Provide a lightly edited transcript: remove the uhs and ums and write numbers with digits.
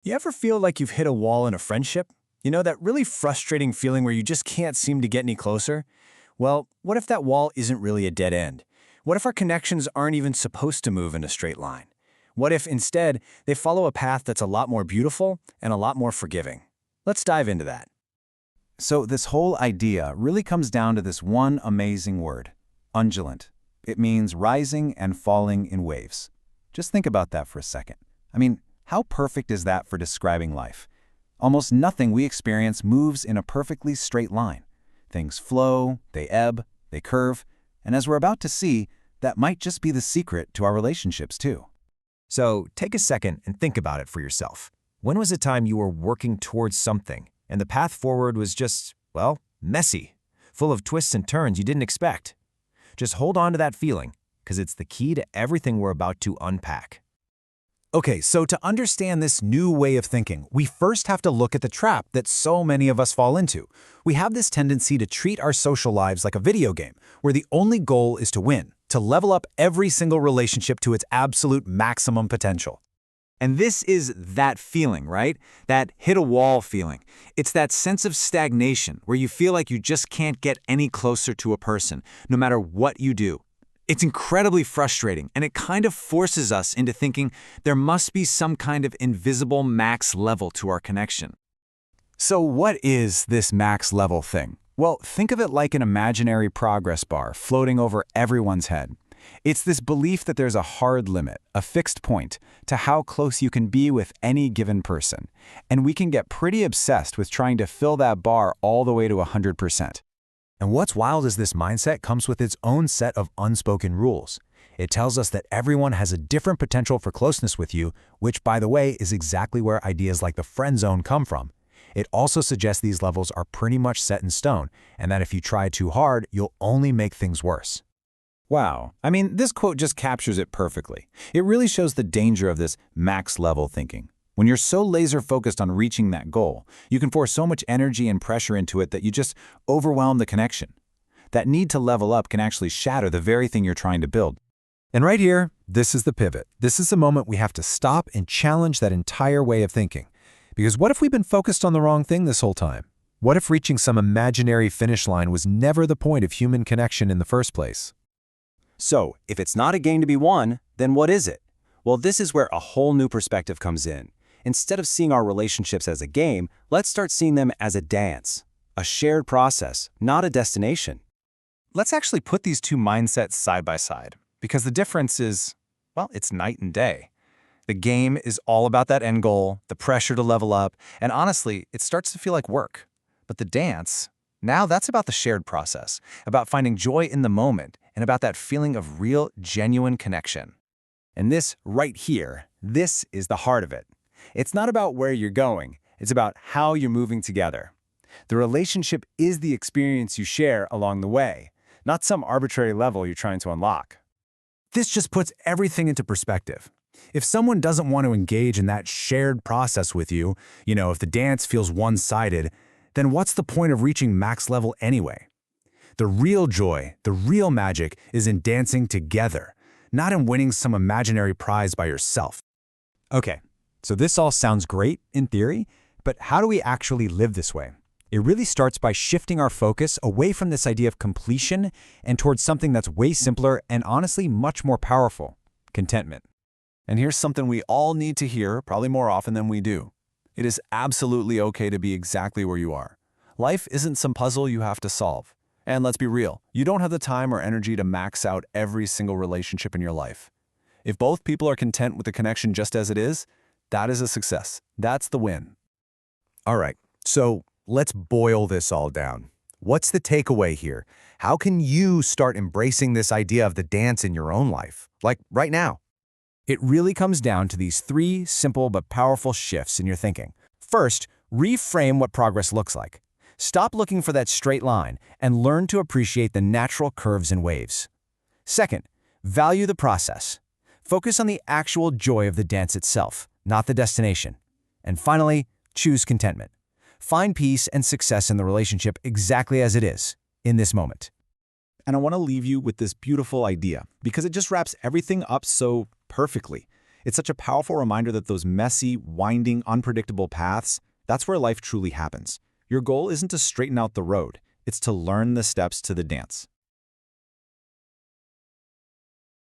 You ever feel like you've hit a wall in a friendship? You know, that really frustrating feeling where you just can't seem to get any closer? Well, what if that wall isn't really a dead end? What if our connections aren't even supposed to move in a straight line? What if, instead, they follow a path that's a lot more beautiful and a lot more forgiving? Let's dive into that. So this whole idea really comes down to this one amazing word, undulant. It means rising and falling in waves. Just think about that for a second. I mean, how perfect is that for describing life? Almost nothing we experience moves in a perfectly straight line. Things flow, they ebb, they curve, and as we're about to see, that might just be the secret to our relationships too. So take a second and think about it for yourself. When was a time you were working towards something, and the path forward was just, well, messy, full of twists and turns you didn't expect? Just hold on to that feeling, because it's the key to everything we're about to unpack. Okay, so to understand this new way of thinking, we first have to look at the trap that so many of us fall into. We have this tendency to treat our social lives like a video game, where the only goal is to win, to level up every single relationship to its absolute maximum potential. And this is that feeling, right? That hit-a-wall feeling. It's that sense of stagnation where you feel like you just can't get any closer to a person, no matter what you do. It's incredibly frustrating, and it kind of forces us into thinking there must be some kind of invisible max level to our connection. So what is this max level thing? Well, think of it like an imaginary progress bar floating over everyone's head. It's this belief that there's a hard limit, a fixed point, to how close you can be with any given person. And we can get pretty obsessed with trying to fill that bar all the way to 100%. And what's wild is this mindset comes with its own set of unspoken rules. It tells us that everyone has a different potential for closeness with you, which, by the way, is exactly where ideas like the friend zone come from. It also suggests these levels are pretty much set in stone, and that if you try too hard, you'll only make things worse. Wow. I mean, this quote just captures it perfectly. It really shows the danger of this max level thinking. When you're so laser-focused on reaching that goal, you can pour so much energy and pressure into it that you just overwhelm the connection. That need to level up can actually shatter the very thing you're trying to build. And right here, this is the pivot. This is the moment we have to stop and challenge that entire way of thinking. Because what if we've been focused on the wrong thing this whole time? What if reaching some imaginary finish line was never the point of human connection in the first place? So, if it's not a game to be won, then what is it? Well, this is where a whole new perspective comes in. Instead of seeing our relationships as a game, let's start seeing them as a dance, a shared process, not a destination. Let's actually put these two mindsets side by side, because the difference is, well, it's night and day. The game is all about that end goal, the pressure to level up, and honestly, it starts to feel like work. But the dance, now that's about the shared process, about finding joy in the moment, and about that feeling of real, genuine connection. And this right here, this is the heart of it. It's not about where you're going, it's about how you're moving together. The relationship is the experience you share along the way, not some arbitrary level you're trying to unlock. This just puts everything into perspective. If someone doesn't want to engage in that shared process with you, if the dance feels one-sided, then what's the point of reaching max level anyway? The real joy, the real magic is in dancing together, not in winning some imaginary prize by yourself. Okay, so this all sounds great in theory, but how do we actually live this way? It really starts by shifting our focus away from this idea of completion and towards something that's way simpler and honestly much more powerful: contentment. And here's something we all need to hear, probably more often than we do. It is absolutely okay to be exactly where you are. Life isn't some puzzle you have to solve. And let's be real, you don't have the time or energy to max out every single relationship in your life. If both people are content with the connection just as it is, that is a success. That's the win. All right, so let's boil this all down. What's the takeaway here? How can you start embracing this idea of the dance in your own life, like right now? It really comes down to these three simple but powerful shifts in your thinking. First, reframe what progress looks like. Stop looking for that straight line and learn to appreciate the natural curves and waves. Second, value the process. Focus on the actual joy of the dance itself, not the destination. And finally, choose contentment. Find peace and success in the relationship exactly as it is, in this moment. And I want to leave you with this beautiful idea, because it just wraps everything up so perfectly. It's such a powerful reminder that those messy, winding, unpredictable paths, that's where life truly happens. Your goal isn't to straighten out the road, it's to learn the steps to the dance.